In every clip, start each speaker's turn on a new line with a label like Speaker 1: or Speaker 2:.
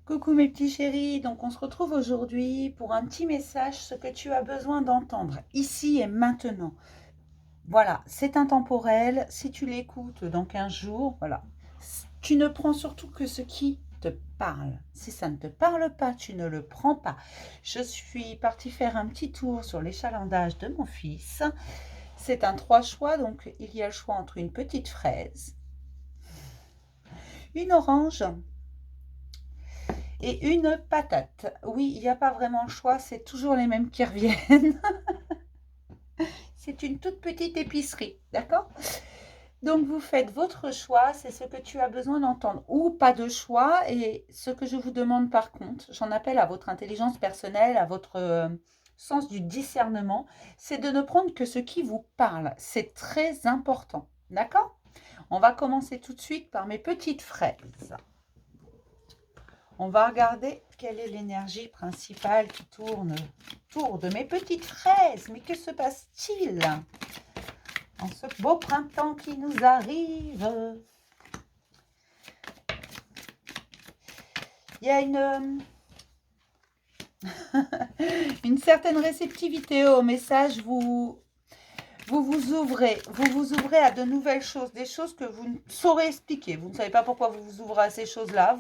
Speaker 1: Coucou mes petits chéris, donc on se retrouve aujourd'hui pour un petit message, ce que tu as besoin d'entendre ici et maintenant. Voilà, c'est intemporel, si tu l'écoutes dans 15 jours, voilà. Tu ne prends surtout que ce qui te parle. Si ça ne te parle pas, tu ne le prends pas. Je suis partie faire un petit tour sur l'échalandage de mon fils. C'est un 3 choix, donc il y a le choix entre une petite fraise, une orange et une patate. Oui, il n'y a pas vraiment le choix, c'est toujours les mêmes qui reviennent. C'est une toute petite épicerie, d'accord? Donc vous faites votre choix, c'est ce que tu as besoin d'entendre, ou pas de choix. Et ce que je vous demande par contre, j'en appelle à votre intelligence personnelle, à votre sens du discernement, c'est de ne prendre que ce qui vous parle. C'est très important, d'accord? On va commencer tout de suite par mes petites fraises. On va regarder quelle est l'énergie principale qui tourne autour de mes petites fraises. Mais que se passe-t-il en ce beau printemps qui nous arrive? Il y a une certaine réceptivité au message. Vous vous ouvrez à de nouvelles choses, des choses que vous ne saurez expliquer. Vous ne savez pas pourquoi vous vous ouvrez à ces choses-là,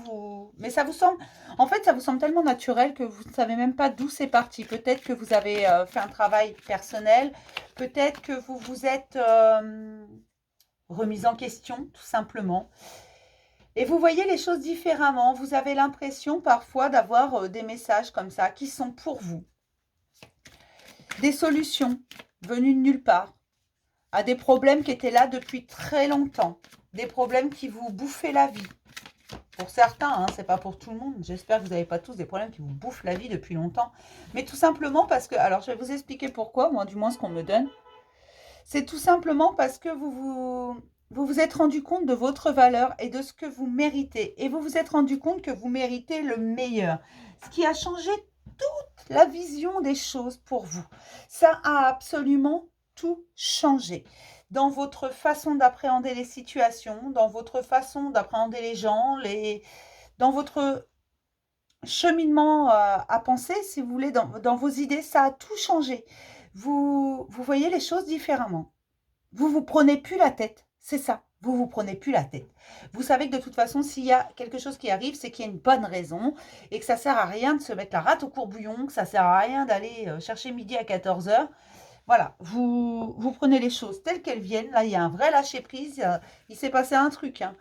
Speaker 1: mais ça vous semble, en fait, ça vous semble tellement naturel que vous ne savez même pas d'où c'est parti. Peut-être que vous avez fait un travail personnel, peut-être que vous vous êtes remise en question, tout simplement. Et vous voyez les choses différemment. Vous avez l'impression parfois d'avoir des messages comme ça qui sont pour vous. Des solutions venues de nulle part à des problèmes qui étaient là depuis très longtemps, des problèmes qui vous bouffaient la vie. Pour certains, hein, c'est pas pour tout le monde. J'espère que vous n'avez pas tous des problèmes qui vous bouffent la vie depuis longtemps. Mais tout simplement parce que, alors je vais vous expliquer pourquoi, moi du moins ce qu'on me donne. C'est tout simplement parce que vous êtes rendu compte de votre valeur et de ce que vous méritez. Et vous vous êtes rendu compte que vous méritez le meilleur. Ce qui a changé toute la vision des choses pour vous. Ça a absolument tout changé dans votre façon d'appréhender les situations, dans votre façon d'appréhender les gens, dans votre cheminement à penser, si vous voulez, dans vos idées. Ça a tout changé. Vous voyez les choses différemment. Vous vous prenez plus la tête, c'est ça. Vous vous prenez plus la tête. Vous savez que de toute façon, s'il y a quelque chose qui arrive, c'est qu'il y a une bonne raison et que ça sert à rien de se mettre la rate au courbouillon, que ça sert à rien d'aller chercher midi à 14 heures. Voilà, vous prenez les choses telles qu'elles viennent. Là, il y a un vrai lâcher-prise. Il s'est passé un truc, hein.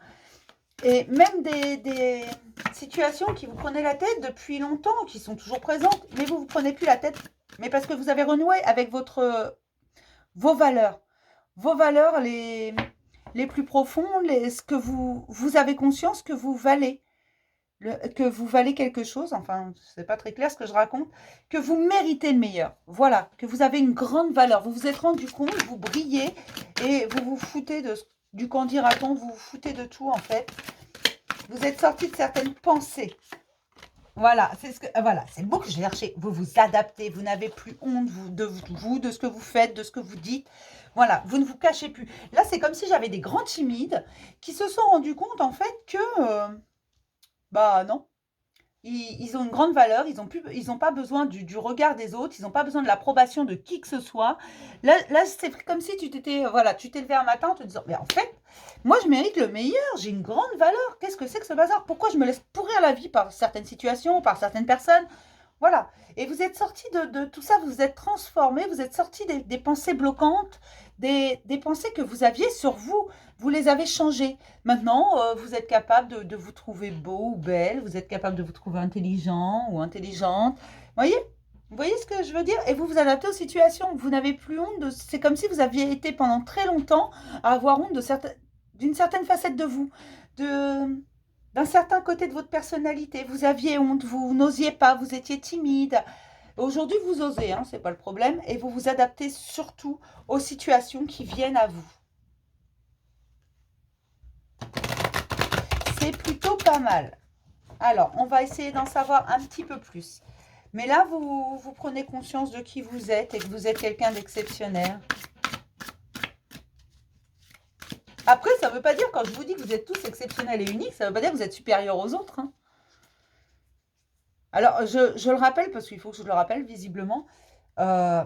Speaker 1: Et même des situations qui vous prenaient la tête depuis longtemps, qui sont toujours présentes, mais vous prenez plus la tête. Mais parce que vous avez renoué avec vos valeurs. Vos valeurs les plus profondes, ce que vous avez conscience que vous valez. Que vous valez quelque chose, enfin, c'est pas très clair ce que je raconte, que vous méritez le meilleur. Voilà, que vous avez une grande valeur. Vous vous êtes rendu compte, vous brillez et vous vous foutez du qu'en dira-t-on, vous vous foutez de tout en fait. Vous êtes sorti de certaines pensées. Voilà, c'est le mot que je cherchais. Vous vous adaptez, vous n'avez plus honte de ce que vous faites, de ce que vous dites. Voilà, vous ne vous cachez plus. Là, c'est comme si j'avais des grands timides qui se sont rendus compte en fait que bah non, ils ont une grande valeur, ils ont pas besoin du regard des autres, ils n'ont pas besoin de l'approbation de qui que ce soit. Là c'est comme si tu t'étais, voilà, tu t'es levé un matin en te disant, mais en fait, moi je mérite le meilleur, j'ai une grande valeur, qu'est-ce que c'est que ce bazar? Pourquoi je me laisse pourrir la vie par certaines situations, par certaines personnes? Voilà. Et vous êtes sorti de tout ça, vous vous êtes transformé, vous êtes sorti des pensées bloquantes, des pensées que vous aviez sur vous. Vous les avez changées. Maintenant, vous êtes capable de vous trouver beau ou belle, vous êtes capable de vous trouver intelligent ou intelligente. Vous voyez ce que je veux dire? Et vous vous adaptez aux situations. Vous n'avez plus honte de. C'est comme si vous aviez été pendant très longtemps à avoir honte d'une certaine facette de vous, de, d'un certain côté de votre personnalité. Vous aviez honte, vous n'osiez pas, vous étiez timide. Aujourd'hui, vous osez, hein, c'est pas le problème, et vous vous adaptez surtout aux situations qui viennent à vous. C'est plutôt pas mal. Alors, on va essayer d'en savoir un petit peu plus. Mais là, vous prenez conscience de qui vous êtes et que vous êtes quelqu'un d'exceptionnel. Après, ça ne veut pas dire, quand je vous dis que vous êtes tous exceptionnels et uniques, ça ne veut pas dire que vous êtes supérieurs aux autres, hein. Alors, je le rappelle, parce qu'il faut que je le rappelle, visiblement, euh,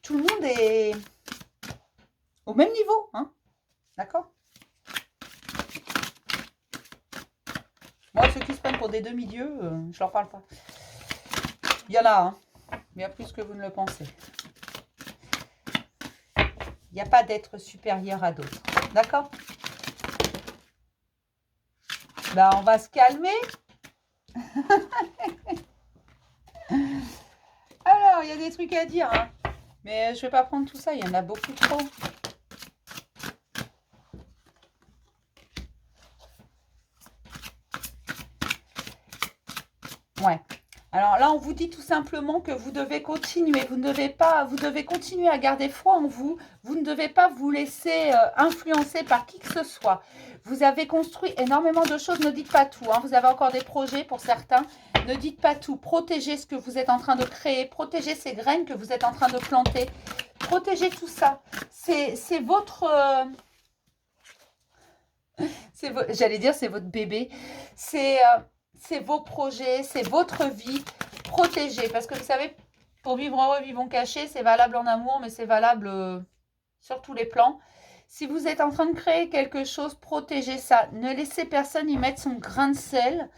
Speaker 1: tout le monde est au même niveau, hein, d'accord? Moi, ceux qui se prennent pour des demi-dieux, je leur parle pas. Il y en a, hein, bien plus que vous ne le pensez. Il n'y a pas d'être supérieur à d'autres, d'accord? Ben, on va se calmer. Alors, il y a des trucs à dire, hein, mais je vais pas prendre tout ça, il y en a beaucoup trop. Ouais. Alors là, on vous dit tout simplement que vous devez continuer. Vous devez continuer à garder foi en vous. Vous ne devez pas vous laisser influencer par qui que ce soit. Vous avez construit énormément de choses. Ne dites pas tout, hein. Vous avez encore des projets pour certains. Ne dites pas tout. Protégez ce que vous êtes en train de créer. Protégez ces graines que vous êtes en train de planter. Protégez tout ça. C'est votre... J'allais dire, c'est votre bébé. C'est vos projets, c'est votre vie. Protégez. Parce que vous savez, pour vivre heureux, vivons cachés, c'est valable en amour, mais c'est valable sur tous les plans. Si vous êtes en train de créer quelque chose, protégez ça. Ne laissez personne y mettre son grain de sel.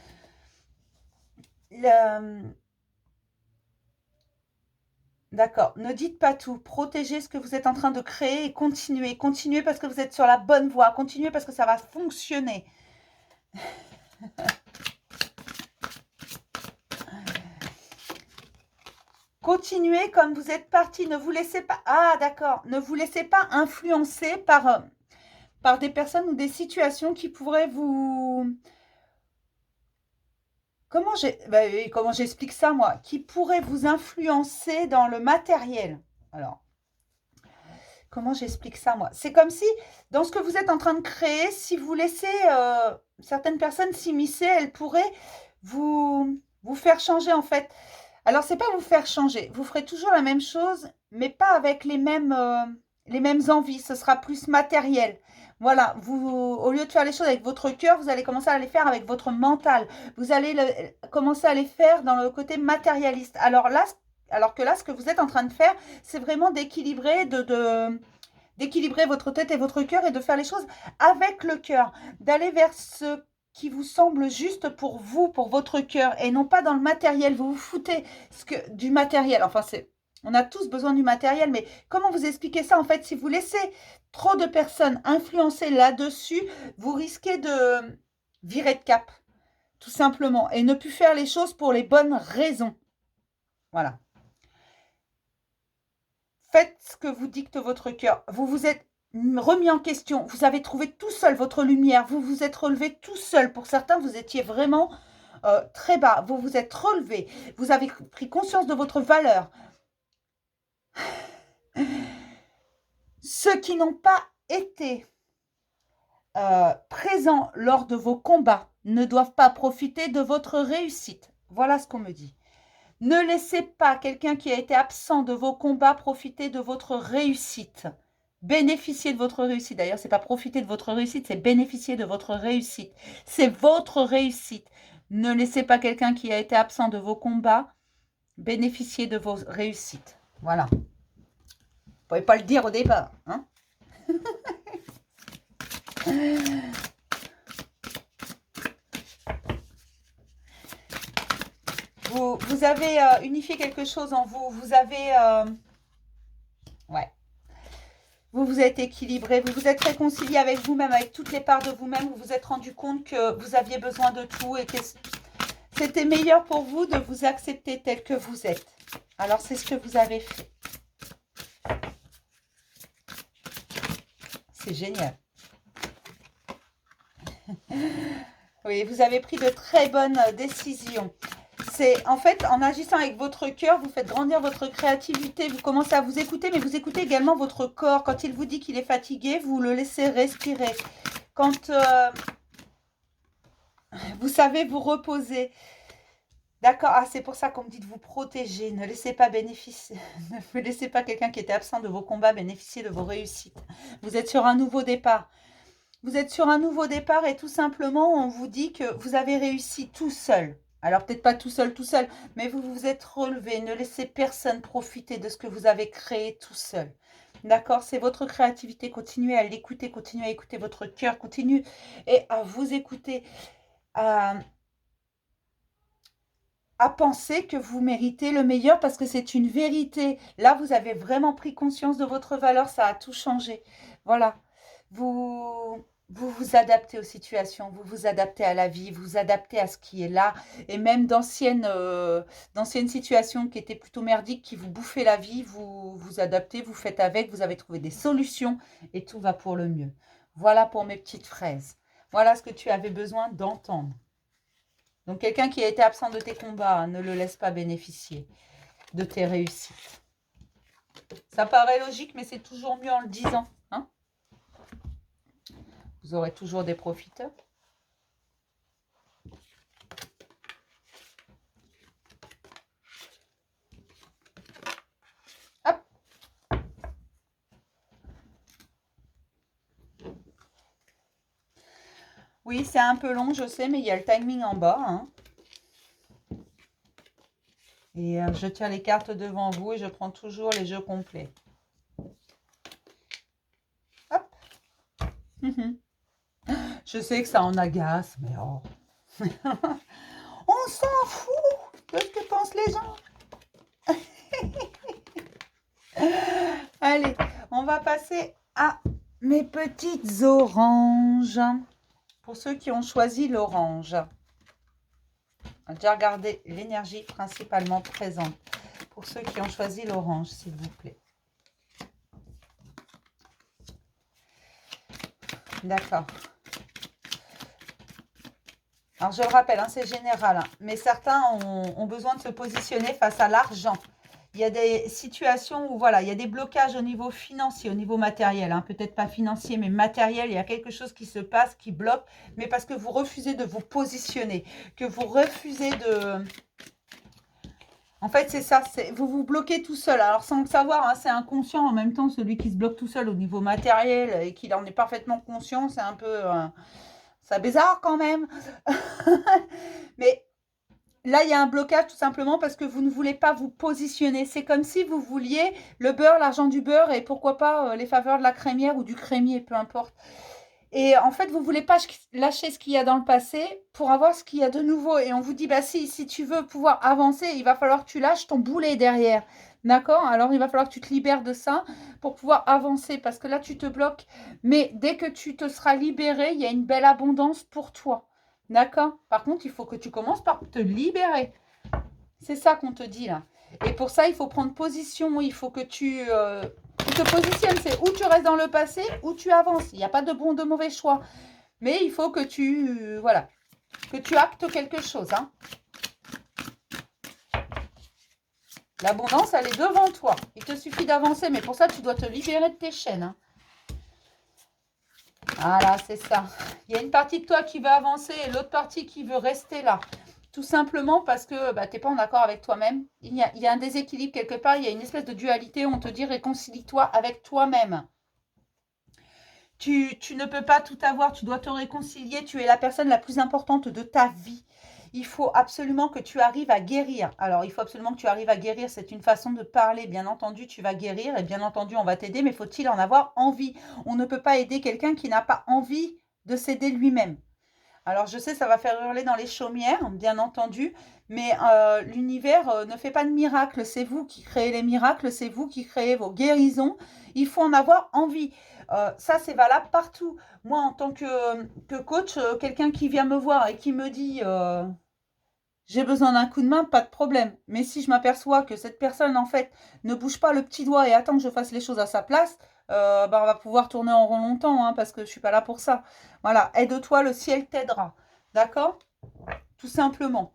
Speaker 1: D'accord. Ne dites pas tout. Protégez ce que vous êtes en train de créer et continuez. Continuez parce que vous êtes sur la bonne voie. Continuez parce que ça va fonctionner. Continuez comme vous êtes parti. Ne vous laissez pas... Ah, d'accord. Ne vous laissez pas influencer par des personnes ou des situations qui pourraient vous... Comment j'explique ça, moi? Qui pourraient vous influencer dans le matériel. Alors, comment j'explique ça, moi? C'est comme si, dans ce que vous êtes en train de créer, si vous laissez certaines personnes s'immiscer, elles pourraient vous faire changer, en fait. Alors, c'est pas vous faire changer. Vous ferez toujours la même chose, mais pas avec les mêmes envies. Ce sera plus matériel. Voilà, au lieu de faire les choses avec votre cœur, vous allez commencer à les faire avec votre mental. Vous allez commencer à les faire dans le côté matérialiste. Alors que là, ce que vous êtes en train de faire, c'est vraiment d'équilibrer, d'équilibrer votre tête et votre cœur et de faire les choses avec le cœur. D'aller vers ce qui vous semble juste pour vous, pour votre cœur, et non pas dans le matériel. Vous vous foutez du matériel. Enfin, on a tous besoin du matériel, mais comment vous expliquer ça? En fait, si vous laissez trop de personnes influencer là-dessus, vous risquez de virer de cap, tout simplement, et ne plus faire les choses pour les bonnes raisons. Voilà. Faites ce que vous dicte votre cœur. Vous vous êtes remis en question. Vous avez trouvé tout seul votre lumière. Vous vous êtes relevé tout seul. Pour certains, vous étiez vraiment très bas. Vous vous êtes relevé. Vous avez pris conscience de votre valeur. Ceux qui n'ont pas été présents lors de vos combats ne doivent pas profiter de votre réussite. Voilà ce qu'on me dit. Ne laissez pas quelqu'un qui a été absent de vos combats profiter de votre réussite. Bénéficier de votre réussite. D'ailleurs, ce n'est pas profiter de votre réussite, c'est bénéficier de votre réussite. C'est votre réussite. Ne laissez pas quelqu'un qui a été absent de vos combats bénéficier de vos réussites. Voilà. Vous ne pouvez pas le dire au départ, hein? Vous avez unifié quelque chose en vous. Vous avez... ouais. Vous vous êtes équilibré. Vous vous êtes réconcilié avec vous-même, avec toutes les parts de vous-même. Vous vous êtes rendu compte que vous aviez besoin de tout et que c'était meilleur pour vous de vous accepter tel que vous êtes. Alors, c'est ce que vous avez fait. C'est génial. Oui, vous avez pris de très bonnes décisions. C'est en fait, en agissant avec votre cœur, vous faites grandir votre créativité, vous commencez à vous écouter, mais vous écoutez également votre corps. Quand il vous dit qu'il est fatigué, vous le laissez respirer. Quand vous savez vous reposer. D'accord, ah, c'est pour ça qu'on me dit de vous protéger. Ne laissez pas bénéficier, ne laissez pas quelqu'un qui était absent de vos combats bénéficier de vos réussites. Vous êtes sur un nouveau départ. Vous êtes sur un nouveau départ et tout simplement, on vous dit que vous avez réussi tout seul. Alors peut-être pas tout seul, mais vous vous êtes relevé. Ne laissez personne profiter de ce que vous avez créé tout seul. D'accord? C'est votre créativité. Continuez à l'écouter, continuez à écouter votre cœur, continuez et à vous écouter, à penser que vous méritez le meilleur parce que c'est une vérité. Là, vous avez vraiment pris conscience de votre valeur, ça a tout changé. Voilà. Vous vous adaptez aux situations, vous vous adaptez à la vie, vous vous adaptez à ce qui est là. Et même d'anciennes situations qui étaient plutôt merdiques, qui vous bouffaient la vie, vous vous adaptez, vous faites avec, vous avez trouvé des solutions et tout va pour le mieux. Voilà pour mes petites fraises. Voilà ce que tu avais besoin d'entendre. Donc, quelqu'un qui a été absent de tes combats, hein, ne le laisse pas bénéficier de tes réussites. Ça paraît logique, mais c'est toujours mieux en le disant. Hein, vous aurez toujours des profiteurs. Hop. Oui, c'est un peu long, je sais, mais il y a le timing en bas. Hein. Et je tiens les cartes devant vous et je prends toujours les jeux complets. Hop. Je sais que ça en agace, mais oh. On s'en fout de ce que pensent les gens. Allez, on va passer à mes petites oranges. Pour ceux qui ont choisi l'orange. On va déjà regarder l'énergie principalement présente. Pour ceux qui ont choisi l'orange, s'il vous plaît. D'accord. Alors, je le rappelle, hein, c'est général, hein, mais certains ont besoin de se positionner face à l'argent. Il y a des situations où, voilà, il y a des blocages au niveau financier, au niveau matériel. Hein, peut-être pas financier, mais matériel. Il y a quelque chose qui se passe, qui bloque, mais parce que vous refusez de vous positionner, que vous refusez de... En fait, c'est ça, vous vous bloquez tout seul. Alors, sans le savoir, hein, c'est inconscient en même temps, celui qui se bloque tout seul au niveau matériel et qu'il en est parfaitement conscient, c'est un peu... c'est bizarre quand même. Mais là, il y a un blocage tout simplement parce que vous ne voulez pas vous positionner. C'est comme si vous vouliez le beurre, l'argent du beurre et pourquoi pas les faveurs de la crémière ou du crémier, peu importe. Et en fait, vous ne voulez pas lâcher ce qu'il y a dans le passé pour avoir ce qu'il y a de nouveau. Et on vous dit, bah si tu veux pouvoir avancer, il va falloir que tu lâches ton boulet derrière. D'accord? Alors, il va falloir que tu te libères de ça pour pouvoir avancer parce que là, tu te bloques. Mais dès que tu te seras libéré, il y a une belle abondance pour toi. D'accord? Par contre, il faut que tu commences par te libérer. C'est ça qu'on te dit là. Et pour ça, il faut prendre position. Il faut que tu te positionnes. C'est où tu restes dans le passé, ou tu avances. Il n'y a pas de bon, de mauvais choix. Mais il faut que tu, voilà, que tu actes quelque chose. Hein. L'abondance, elle est devant toi. Il te suffit d'avancer. Mais pour ça, tu dois te libérer de tes chaînes. Hein. Voilà, c'est ça. Il y a une partie de toi qui veut avancer et l'autre partie qui veut rester là. Tout simplement parce que tu n'es pas en accord avec toi-même. Il y a un déséquilibre quelque part. Il y a une espèce de dualité où on te dit réconcilie-toi avec toi-même. Tu ne peux pas tout avoir. Tu dois te réconcilier. Tu es la personne la plus importante de ta vie. Il faut absolument que tu arrives à guérir. Alors, il faut absolument que tu arrives à guérir. C'est une façon de parler. Bien entendu, tu vas guérir et bien entendu, on va t'aider. Mais faut-il en avoir envie? On ne peut pas aider quelqu'un qui n'a pas envie de s'aider lui-même. Alors, je sais, ça va faire hurler dans les chaumières, bien entendu, mais l'univers ne fait pas de miracles. C'est vous qui créez les miracles, c'est vous qui créez vos guérisons. Il faut en avoir envie. Ça, c'est valable partout. Moi, en tant que coach, quelqu'un qui vient me voir et qui me dit j'ai besoin d'un coup de main, pas de problème. Mais si je m'aperçois que cette personne, en fait, ne bouge pas le petit doigt et attend que je fasse les choses à sa place, on va pouvoir tourner en rond longtemps, hein, parce que je ne suis pas là pour ça. Voilà, aide-toi, le ciel t'aidera. D'accord? Tout simplement.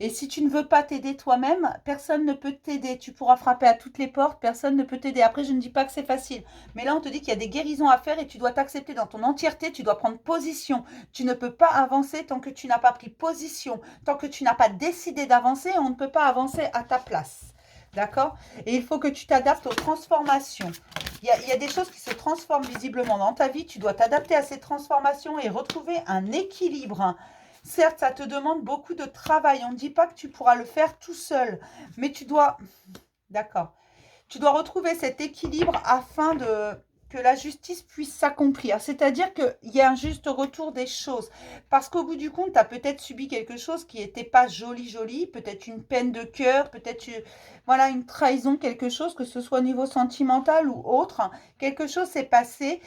Speaker 1: Et si tu ne veux pas t'aider toi-même, personne ne peut t'aider. Tu pourras frapper à toutes les portes, personne ne peut t'aider. Après, je ne dis pas que c'est facile. Mais là, on te dit qu'il y a des guérisons à faire et tu dois t'accepter dans ton entièreté. Tu dois prendre position. Tu ne peux pas avancer tant que tu n'as pas pris position. Tant que tu n'as pas décidé d'avancer, on ne peut pas avancer à ta place. D'accord? Et il faut que tu t'adaptes aux transformations. Il y a des choses qui se transforment visiblement dans ta vie. Tu dois t'adapter à ces transformations et retrouver un équilibre. Certes, ça te demande beaucoup de travail. On ne dit pas que tu pourras le faire tout seul, mais tu dois... D'accord. Tu dois retrouver cet équilibre afin que la justice puisse s'accomplir. C'est-à-dire qu'il y a un juste retour des choses. Parce qu'au bout du compte, tu as peut-être subi quelque chose qui n'était pas joli, peut-être une peine de cœur, peut-être voilà, une trahison, quelque chose, que ce soit au niveau sentimental ou autre. Quelque chose s'est passé.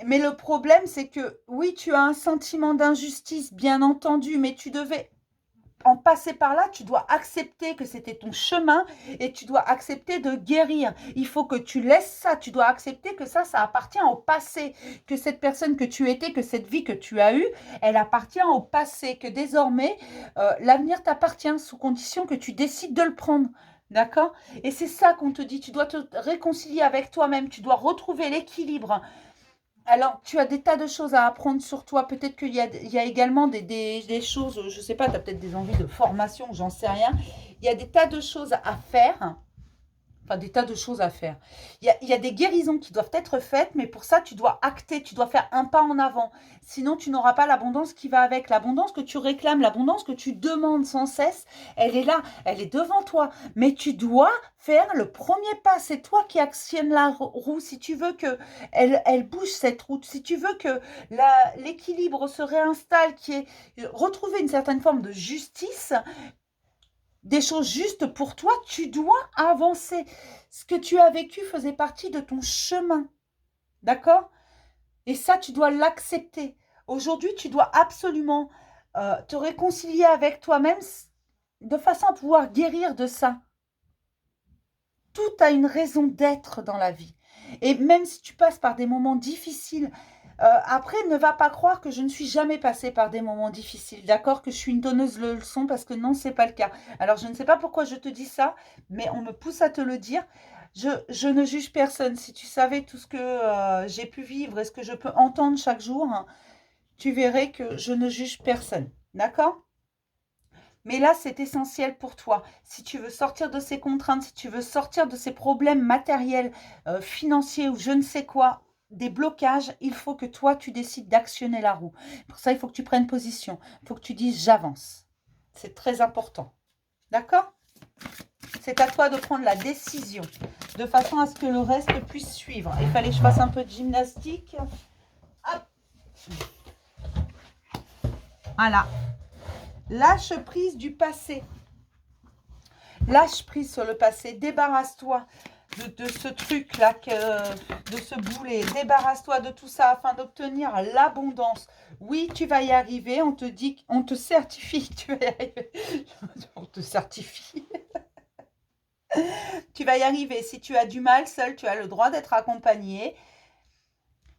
Speaker 1: Mais le problème, c'est que oui, tu as un sentiment d'injustice, bien entendu, mais tu devais en passer par là, tu dois accepter que c'était ton chemin et tu dois accepter de guérir. Il faut que tu laisses ça, tu dois accepter que ça appartient au passé, que cette personne que tu étais, que cette vie que tu as eue, elle appartient au passé, que désormais, l'avenir t'appartient sous condition que tu décides de le prendre. D'accord? Et c'est ça qu'on te dit, tu dois te réconcilier avec toi-même, tu dois retrouver l'équilibre. Alors, tu as des tas de choses à apprendre sur toi. Peut-être il y a également des choses, je ne sais pas, tu as peut-être des envies de formation, j'en sais rien. Il y a des tas de choses à faire. Enfin, des tas de choses à faire. Il y a des guérisons qui doivent être faites, mais pour ça, tu dois acter, tu dois faire un pas en avant. Sinon, tu n'auras pas l'abondance qui va avec. L'abondance que tu réclames, l'abondance que tu demandes sans cesse, elle est là, elle est devant toi. Mais tu dois faire le premier pas. C'est toi qui actionnes la roue. Si tu veux que elle bouge cette route, si tu veux que l'équilibre se réinstalle, qui est retrouver une certaine forme de justice, des choses justes pour toi, tu dois avancer. Ce que tu as vécu faisait partie de ton chemin. D'accord? Et ça, tu dois l'accepter. Aujourd'hui, tu dois absolument te réconcilier avec toi-même de façon à pouvoir guérir de ça. Tout a une raison d'être dans la vie. Et même si tu passes par des moments difficiles, après, ne va pas croire que je ne suis jamais passée par des moments difficiles, d'accord? Que je suis une donneuse de leçons, parce que non, ce n'est pas le cas. Alors, je ne sais pas pourquoi je te dis ça, mais on me pousse à te le dire. Je ne juge personne. Si tu savais tout ce que j'ai pu vivre et ce que je peux entendre chaque jour, hein, tu verrais que je ne juge personne, d'accord? Mais là, c'est essentiel pour toi. Si tu veux sortir de ces contraintes, si tu veux sortir de ces problèmes matériels, financiers ou je ne sais quoi, des blocages, il faut que toi, tu décides d'actionner la roue. Pour ça, il faut que tu prennes position. Il faut que tu dises j'avance. C'est très important. D'accord? C'est à toi de prendre la décision de façon à ce que le reste puisse suivre. Il fallait que je fasse un peu de gymnastique. Hop. Voilà. Lâche prise du passé. Lâche prise sur le passé. Débarrasse-toi de ce truc-là, de ce boulet. Débarrasse-toi de tout ça afin d'obtenir l'abondance. Oui, tu vas y arriver. On te dit, on te certifie que tu vas y arriver. On te certifie. Tu vas y arriver. Si tu as du mal seul, tu as le droit d'être accompagné.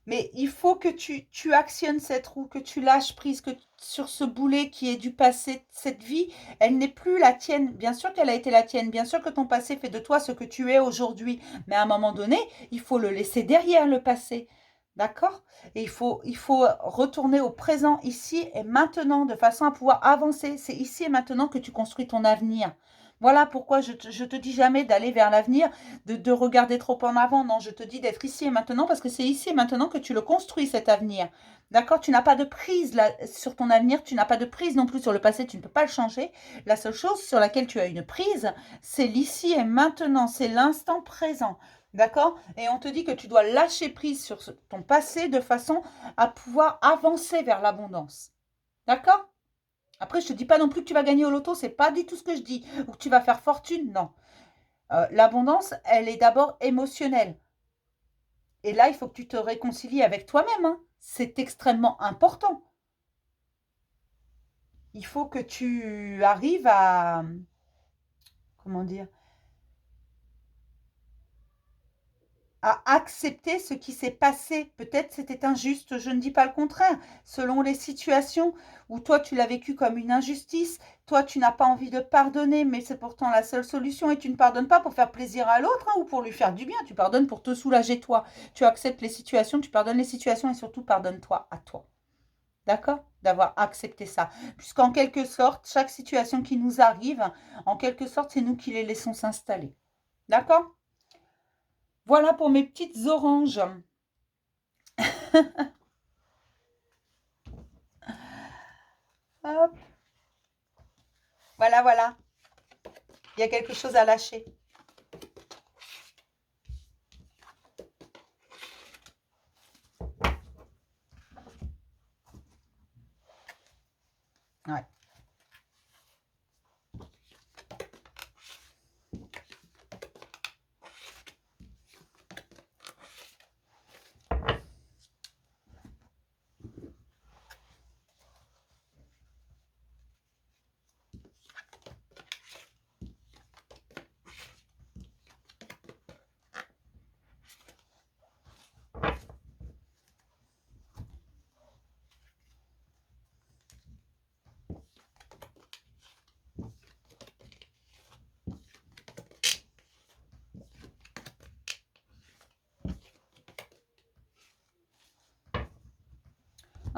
Speaker 1: Mais il faut que tu actionnes cette roue, que tu lâches prise sur ce boulet qui est du passé. Cette vie, elle n'est plus la tienne. Bien sûr qu'elle a été la tienne. Bien sûr que ton passé fait de toi ce que tu es aujourd'hui. Mais à un moment donné, il faut le laisser derrière le passé. D'accord? Et il faut retourner au présent, ici et maintenant, de façon à pouvoir avancer. C'est ici et maintenant que tu construis ton avenir. Voilà pourquoi je te dis jamais d'aller vers l'avenir, de regarder trop en avant. Non, je te dis d'être ici et maintenant parce que c'est ici et maintenant que tu le construis, cet avenir. D'accord? Tu n'as pas de prise là, sur ton avenir, tu n'as pas de prise non plus sur le passé, tu ne peux pas le changer. La seule chose sur laquelle tu as une prise, c'est l'ici et maintenant, c'est l'instant présent. D'accord? Et on te dit que tu dois lâcher prise sur ton passé de façon à pouvoir avancer vers l'abondance. D'accord? Après, je ne te dis pas non plus que tu vas gagner au loto, c'est pas du tout ce que je dis. Ou que tu vas faire fortune, non. L'abondance, elle est d'abord émotionnelle. Et là, il faut que tu te réconcilies avec toi-même. Hein. C'est extrêmement important. Il faut que tu arrives à... Comment dire? À accepter ce qui s'est passé. Peut-être c'était injuste, je ne dis pas le contraire. Selon les situations où toi tu l'as vécu comme une injustice, toi tu n'as pas envie de pardonner, mais c'est pourtant la seule solution et tu ne pardonnes pas pour faire plaisir à l'autre hein, ou pour lui faire du bien. Tu pardonnes pour te soulager toi. Tu acceptes les situations, tu pardonnes les situations et surtout pardonne-toi à toi. D'accord? D'avoir accepté ça. Puisqu'en quelque sorte, chaque situation qui nous arrive, en quelque sorte, c'est nous qui les laissons s'installer. D'accord? Voilà pour mes petites oranges. Hop. Voilà, voilà. Il y a quelque chose à lâcher. Ouais.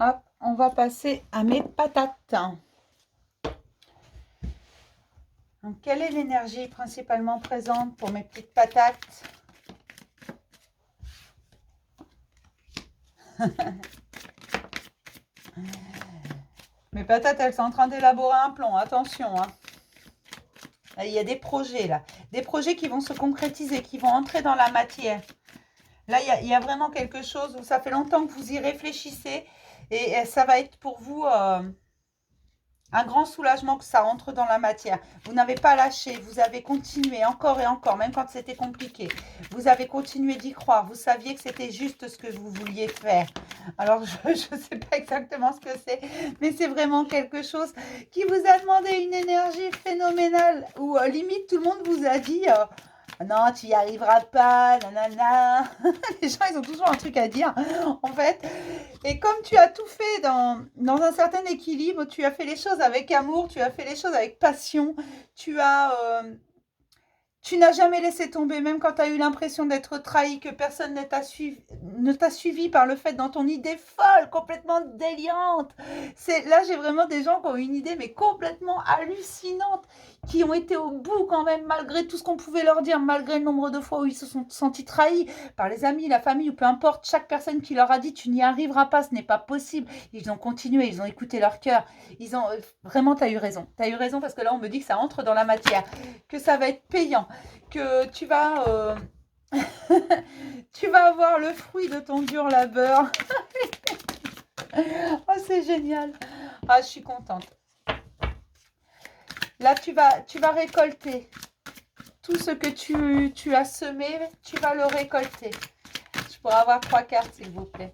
Speaker 1: Hop, on va passer à mes patates. Donc, quelle est l'énergie principalement présente pour mes petites patates? Mes patates, elles sont en train d'élaborer un plan. Attention, hein. Il y a des projets là. Des projets qui vont se concrétiser, qui vont entrer dans la matière. Là, il y a vraiment quelque chose où ça fait longtemps que vous y réfléchissez. Et ça va être pour vous un grand soulagement que ça rentre dans la matière. Vous n'avez pas lâché, vous avez continué encore et encore, même quand c'était compliqué. Vous avez continué d'y croire, vous saviez que c'était juste ce que vous vouliez faire. Alors, je ne sais pas exactement ce que c'est, mais c'est vraiment quelque chose qui vous a demandé une énergie phénoménale, où limite tout le monde vous a dit non, tu n'y arriveras pas, nanana. Les gens, ils ont toujours un truc à dire, en fait. Et comme tu as tout fait dans un certain équilibre, tu as fait les choses avec amour, tu as fait les choses avec passion, tu n'as jamais laissé tomber, même quand tu as eu l'impression d'être trahi, que personne ne t'a suivi par le fait dans ton idée folle, complètement délirante. Là, j'ai vraiment des gens qui ont une idée, mais complètement hallucinante, qui ont été au bout quand même, malgré tout ce qu'on pouvait leur dire, malgré le nombre de fois où ils se sont sentis trahis par les amis, la famille, ou peu importe, chaque personne qui leur a dit « tu n'y arriveras pas, ce n'est pas possible ». Ils ont continué, ils ont écouté leur cœur. Vraiment, tu as eu raison. Tu as eu raison parce que là, on me dit que ça entre dans la matière, que ça va être payant, que tu vas avoir le fruit de ton dur labeur. Oh, c'est génial. Ah, je suis contente. Là, tu vas récolter tout ce que tu as semé, tu vas le récolter. Je pourrais avoir 3 cartes, s'il vous plaît.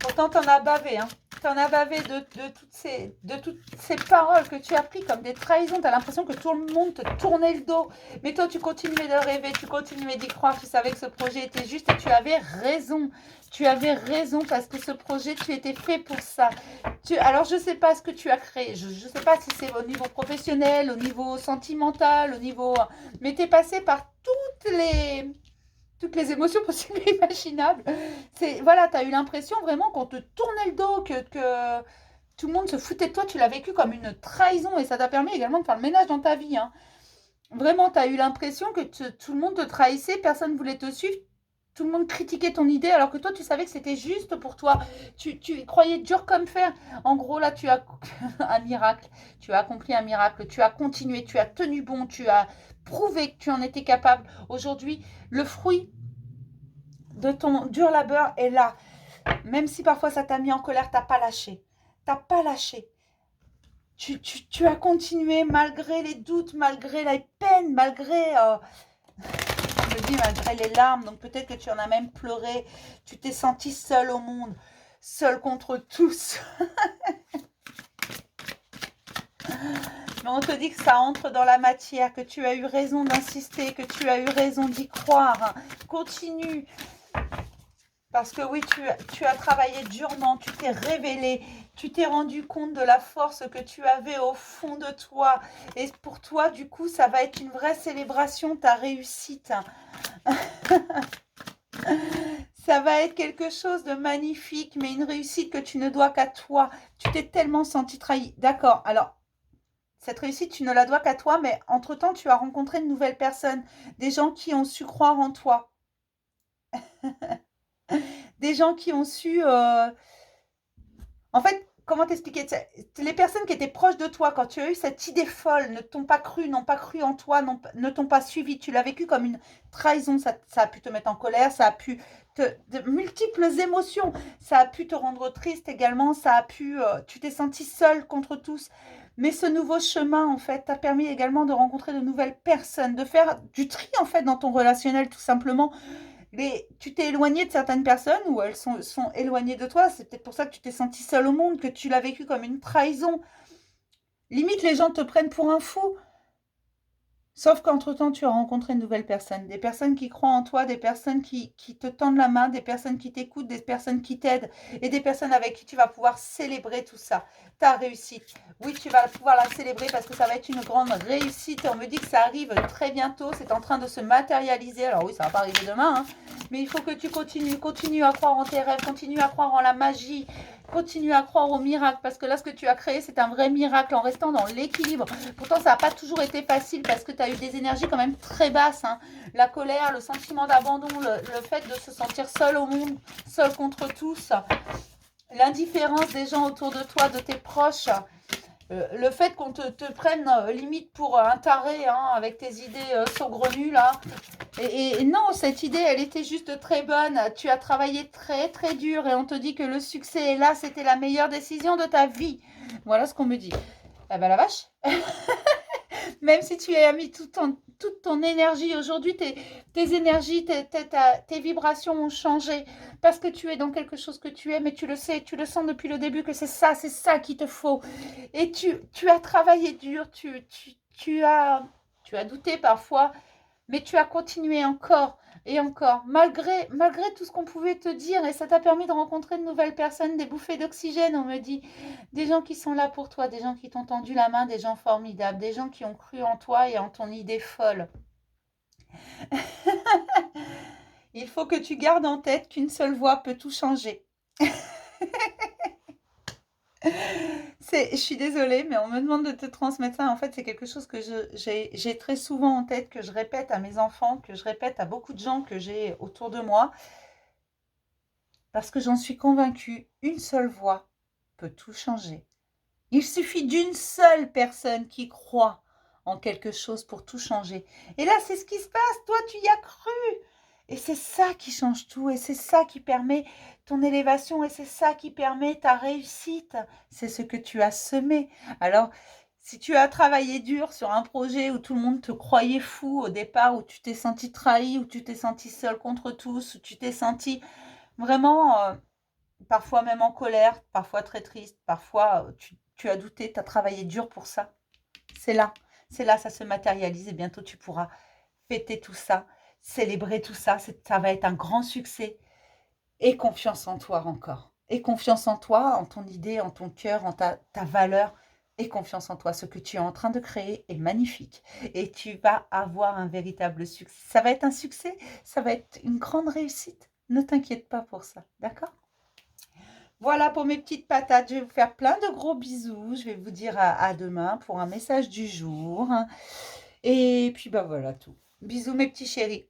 Speaker 1: Pourtant, t'en as bavé, hein. T'en as bavé de toutes ces paroles que tu as pris comme des trahisons. Tu as l'impression que tout le monde te tournait le dos. Mais toi, tu continuais de rêver, tu continuais d'y croire. Tu savais que ce projet était juste et tu avais raison. Tu avais raison parce que ce projet, tu étais fait pour ça. Alors, je ne sais pas ce que tu as créé. Je ne sais pas si c'est au niveau professionnel, au niveau sentimental, au niveau... Mais tu es passé par toutes les émotions possibles et imaginables. Voilà, tu as eu l'impression vraiment qu'on te tournait le dos, que tout le monde se foutait de toi. Tu l'as vécu comme une trahison et ça t'a permis également de faire le ménage dans ta vie. Hein. Vraiment, tu as eu l'impression que tout le monde te trahissait, personne ne voulait te suivre. Tout le monde critiquait ton idée alors que toi, tu savais que c'était juste pour toi. Tu croyais dur comme fer. En gros, là, tu as un miracle. Tu as accompli un miracle. Tu as continué, tu as tenu bon, tu as prouvé que tu en étais capable. Aujourd'hui, le fruit de ton dur labeur est là. Même si parfois ça t'a mis en colère, t'as pas lâché. T'as pas lâché. Tu as continué malgré les doutes, malgré la peine, malgré... je me dis malgré les larmes, donc peut-être que tu en as même pleuré. Tu t'es senti seul au monde, seul contre tous. Mais on te dit que ça entre dans la matière, que tu as eu raison d'insister, que tu as eu raison d'y croire. Continue. Parce que oui, tu as travaillé durement, tu t'es révélé, tu t'es rendu compte de la force que tu avais au fond de toi. Et pour toi, du coup, ça va être une vraie célébration, ta réussite. Ça va être quelque chose de magnifique, mais une réussite que tu ne dois qu'à toi. Tu t'es tellement senti trahi. D'accord, alors, Cette réussite, tu ne la dois qu'à toi, mais entre-temps, tu as rencontré de nouvelles personnes, des gens qui ont su croire en toi, des gens qui ont su... En fait, comment t'expliquer? Les personnes qui étaient proches de toi quand tu as eu cette idée folle ne t'ont pas cru, n'ont pas cru en toi, ne t'ont pas suivi. Tu l'as vécu comme une trahison. Ça a pu te mettre en colère, ça a pu de multiples émotions. Ça a pu te rendre triste également. Ça a pu, tu t'es senti seule contre tous. Mais ce nouveau chemin, en fait, t'a permis également de rencontrer de nouvelles personnes, de faire du tri, en fait, dans ton relationnel, tout simplement. Mais tu t'es éloigné de certaines personnes ou elles sont éloignées de toi. C'est peut-être pour ça que tu t'es senti seule au monde, que tu l'as vécu comme une trahison. Limite, les gens te prennent pour un fou. Sauf qu'entre-temps, tu as rencontré une nouvelle personne. Des personnes qui croient en toi, des personnes qui te tendent la main, des personnes qui t'écoutent, des personnes qui t'aident et des personnes avec qui tu vas pouvoir célébrer tout ça. Ta réussite. Oui, tu vas pouvoir la célébrer parce que ça va être une grande réussite. On me dit que ça arrive très bientôt. C'est en train de se matérialiser. Alors oui, ça ne va pas arriver demain, hein, mais il faut que tu continues à croire en tes rêves, continue à croire en la magie, continue à croire au miracle, parce que là, ce que tu as créé, c'est un vrai miracle en restant dans l'équilibre. Pourtant, ça n'a pas toujours été facile parce que tu as eu des énergies quand même très basses, hein. La colère, le sentiment d'abandon, le fait de se sentir seul au monde, seul contre tous, l'indifférence des gens autour de toi, de tes proches, le fait qu'on te prenne limite pour un taré, hein, avec tes idées saugrenues là. Et non, cette idée, elle était juste très bonne. Tu as travaillé très très dur et on te dit que le succès est là, c'était la meilleure décision de ta vie. Voilà ce qu'on me dit. Eh ben la vache. Même si tu as mis toute ton énergie aujourd'hui, tes énergies, tes vibrations ont changé parce que tu es dans quelque chose que tu aimes et tu le sais, tu le sens depuis le début que c'est ça qu'il te faut. Et tu as travaillé dur, tu as douté parfois, mais tu as continué encore et encore, malgré tout ce qu'on pouvait te dire, et ça t'a permis de rencontrer de nouvelles personnes, des bouffées d'oxygène, on me dit, des gens qui sont là pour toi, des gens qui t'ont tendu la main, des gens formidables, des gens qui ont cru en toi et en ton idée folle. Il faut que tu gardes en tête qu'une seule voix peut tout changer. Je suis désolée, mais on me demande de te transmettre ça. En fait, c'est quelque chose que j'ai très souvent en tête, que je répète à mes enfants, que je répète à beaucoup de gens que j'ai autour de moi, parce que j'en suis convaincue, une seule voix peut tout changer. Il suffit d'une seule personne qui croit en quelque chose pour tout changer. Et là, c'est ce qui se passe. Toi, tu y as cru. Et c'est ça qui change tout. Et c'est ça qui permet ton élévation. Et c'est ça qui permet ta réussite. C'est ce que tu as semé. Alors, si tu as travaillé dur sur un projet où tout le monde te croyait fou au départ, où tu t'es senti trahi, où tu t'es senti seul contre tous, où tu t'es senti vraiment... parfois même en colère, parfois très triste, parfois tu as douté, tu as travaillé dur pour ça. C'est là, ça se matérialise et bientôt tu pourras fêter tout ça, célébrer tout ça, ça va être un grand succès. Et confiance en toi encore. Et confiance en toi, en ton idée, en ton cœur, en ta valeur. Et confiance en toi. Ce que tu es en train de créer est magnifique. Et tu vas avoir un véritable succès. Ça va être un succès, ça va être une grande réussite. Ne t'inquiète pas pour ça, d'accord ? Voilà pour mes petites patates. Je vais vous faire plein de gros bisous. Je vais vous dire à demain pour un message du jour. Et puis, bah voilà tout. Bisous mes petits chéris.